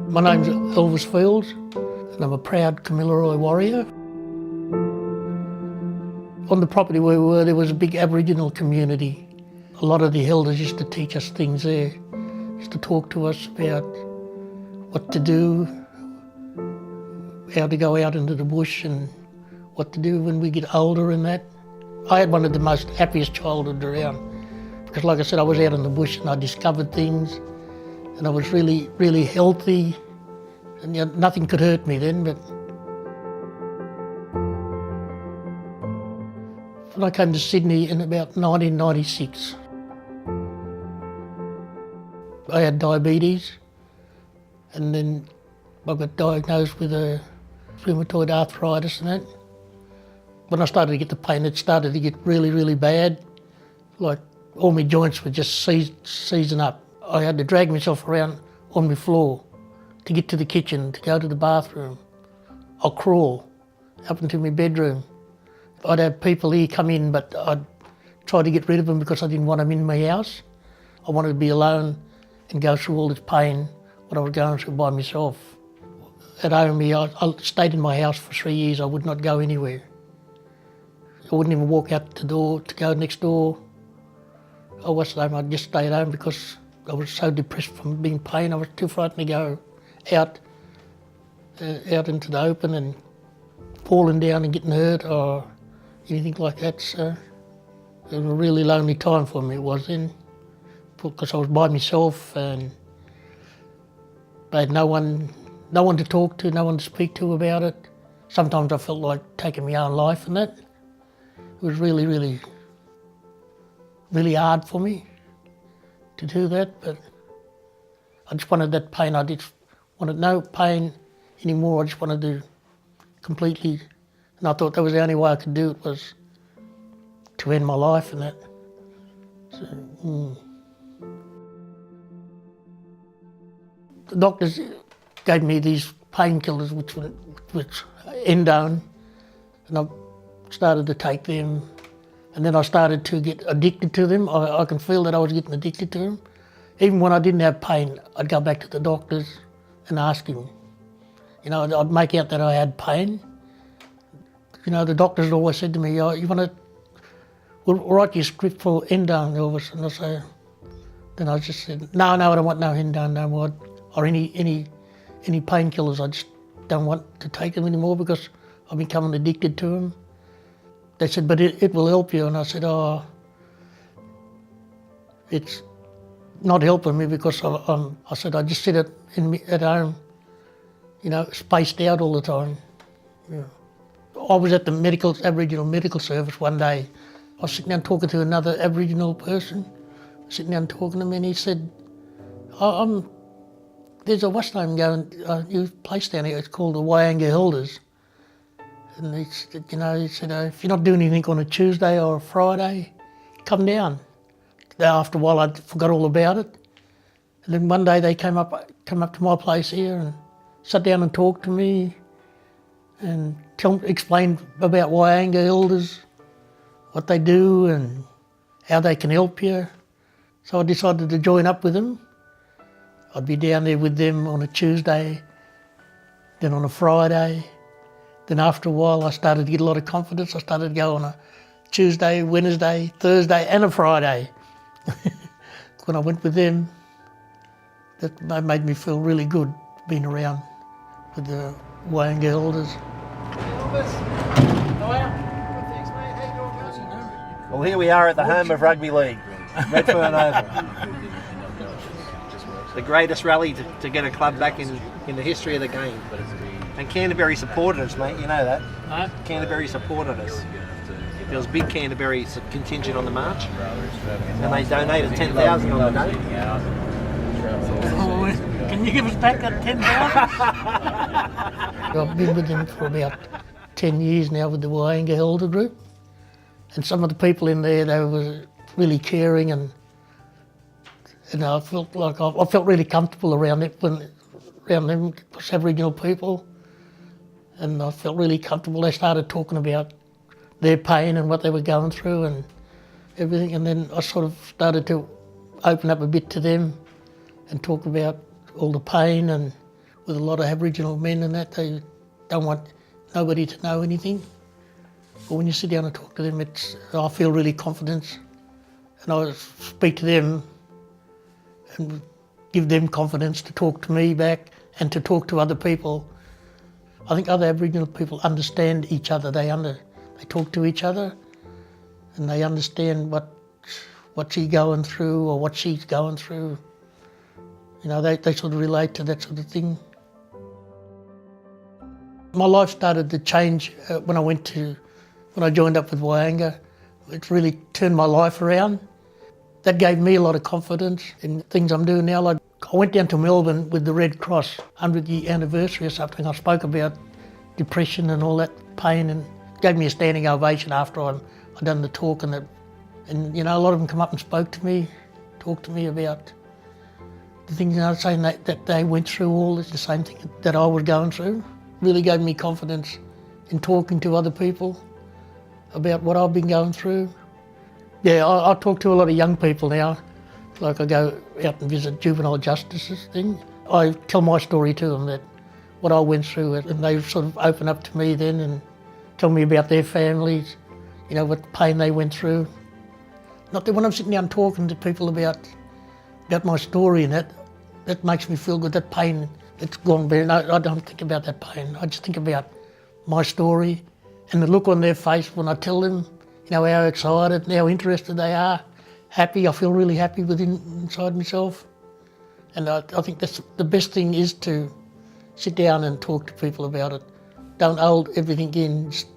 My name's Elvis Fields and I'm a proud Kamilaroi warrior. On the property where we were, there was a big Aboriginal community. A lot of the elders used to teach us things there, used to talk to us about what to do, how to go out into the bush and what to do when we get older and that. I had one of the most happiest childhood around because, like I said, I was out in the bush and I discovered things and I was really, really healthy and nothing could hurt me then. But when I came to Sydney in about 1996, I had diabetes and then I got diagnosed with a rheumatoid arthritis and that. When I started to get the pain, it started to get really, really bad. Like all my joints were just seizing up. I had to drag myself around on my floor to get to the kitchen, to go to the bathroom. I'll crawl up into my bedroom. I'd have people here come in, but I'd try to get rid of them because I didn't want them in my house. I wanted to be alone and go through all this pain, what I was going through by myself. At home, I stayed in my house for 3 years. I would not go anywhere. I wouldn't even walk out the door to go next door. I'd just stay at home because I was so depressed from being in pain. I was too frightened to go out into the open and falling down and getting hurt or anything like that. So it was a really lonely time for me, it was then, because I was by myself and I had no one to talk to, no one to speak to about it. Sometimes I felt like taking my own life and that. It was really, really, really hard for me to do that, but I just wanted that pain. I just wanted no pain anymore. I just wanted to completely, and I thought that was the only way I could do it, was to end my life and that. So, The doctors gave me these painkillers, which endone, and I started to take them, and then I started to get addicted to them. I can feel that I was getting addicted to them. Even when I didn't have pain, I'd go back to the doctors and ask him. I'd make out that I had pain. The doctors always said to me, "Oh, you want to, we'll write you a script for endone, Elvis." And then I just said, no, I don't want no endone no more, or any painkillers. I just don't want to take them anymore because I'm becoming addicted to them. They said, "But it will help you." And I said, "Oh, it's not helping me because I said I just sit at home, spaced out all the time." Yeah. I was at the Aboriginal medical service one day. I was sitting down talking to another Aboriginal person, sitting down talking to him, and he said, "There's a a new place down here. It's called the Wyanga Elders." And he said, "If you're not doing anything on a Tuesday or a Friday, come down." After a while, I forgot all about it. And then one day they came up to my place here and sat down and talked to me and explained about Wyanga Elders, what they do and how they can help you. So I decided to join up with them. I'd be down there with them on a Tuesday, then on a Friday. Then after a while I started to get a lot of confidence. I started to go on a Tuesday, Wednesday, Thursday and a Friday. When I went with them, that made me feel really good being around with the Wyanga Elders. Elvis, how are you? Good, thanks, mate. How you doing, guys? Well, here we are at the home of rugby league, Redfern Oval. The greatest rally to get a club back in the history of the game. And Canterbury supported us, mate, you know that. Huh? Canterbury supported us. There was a big Canterbury contingent on the march, and they donated 10,000 on the day. Can you give us back that 10,000? I've been with them for about 10 years now with the Wyanga Elder Group, and some of the people in there, they were really caring, and I felt like I felt really comfortable around them, Aboriginal people, and I felt really comfortable. They started talking about their pain and what they were going through and everything, and then I sort of started to open up a bit to them and talk about all the pain and with a lot of Aboriginal men and that. They don't want nobody to know anything. But when you sit down and talk to them, I feel really confident, and I speak to them and give them confidence to talk to me back and to talk to other people. I think other Aboriginal people understand each other. They talk to each other and they understand what's he going through or what she's going through. You know, they sort of relate to that sort of thing. My life started to change when I joined up with Wyanga. It really turned my life around. That gave me a lot of confidence in things I'm doing now. Like, I went down to Melbourne with the Red Cross 100-year anniversary or something. I spoke about depression and all that pain, and gave me a standing ovation after I'd done the talk and that. And you know, a lot of them come up and spoke to me, talked to me about the things, you know, saying that they went through all the same thing that I was going through. Really gave me confidence in talking to other people about what I've been going through. Yeah, I talk to a lot of young people now. Like, I go out and visit juvenile justices thing. I tell my story to them, that what I went through, and they sort of open up to me then and tell me about their families, you know, what pain they went through. Not that when I'm sitting down talking to people about my story and that makes me feel good. That pain, it's gone. I don't think about that pain. I just think about my story and the look on their face when I tell them, you know, how excited and how interested they are, happy. I feel really happy inside myself. And I think that's the best thing, is to sit down and talk to people about it. Don't hold everything in, just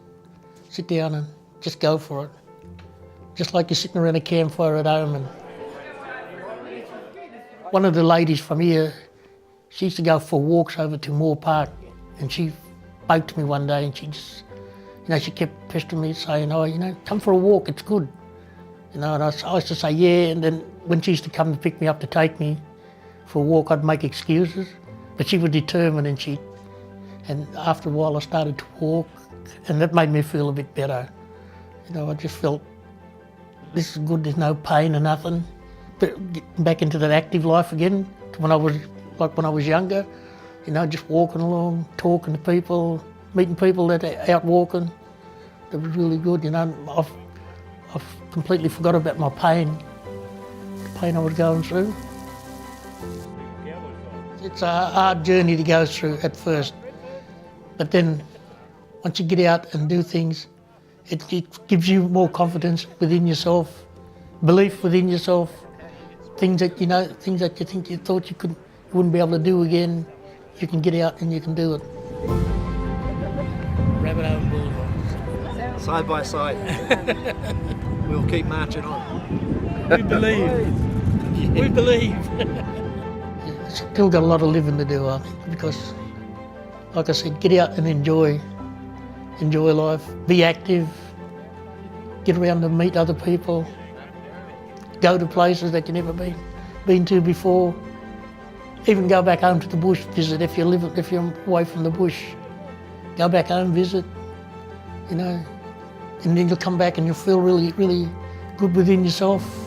sit down and just go for it. Just like you're sitting around a campfire at home. And one of the ladies from here, she used to go for walks over to Moore Park, and she spoke to me one day, and she just, you know, she kept pestering me saying, oh, you know, come for a walk, it's good. You know, and I used to say, yeah, and then when she used to come to pick me up to take me for a walk, I'd make excuses. But she was determined, and after a while I started to walk, and that made me feel a bit better. You know, I just felt, this is good, there's no pain or nothing. But getting back into that active life again, to when I was younger, you know, just walking along, talking to people, meeting people that are out walking. That was really good, you know. I've completely forgot about my pain, the pain I was going through. It's a hard journey to go through at first, but then once you get out and do things, it gives you more confidence within yourself, belief within yourself, things that you know, things that you think you thought you wouldn't be able to do again, you can get out and you can do it. Rabbitoh and Bulldogs. Side by side. We'll keep marching on. We believe. Yeah. We believe. Still got a lot of living to do, I think, because, like I said, get out and enjoy life, be active, get around and meet other people, go to places that you've never been to before, even go back home to the bush, visit if you're away from the bush, go back home, visit, you know, and then you'll come back and you'll feel really, really good within yourself.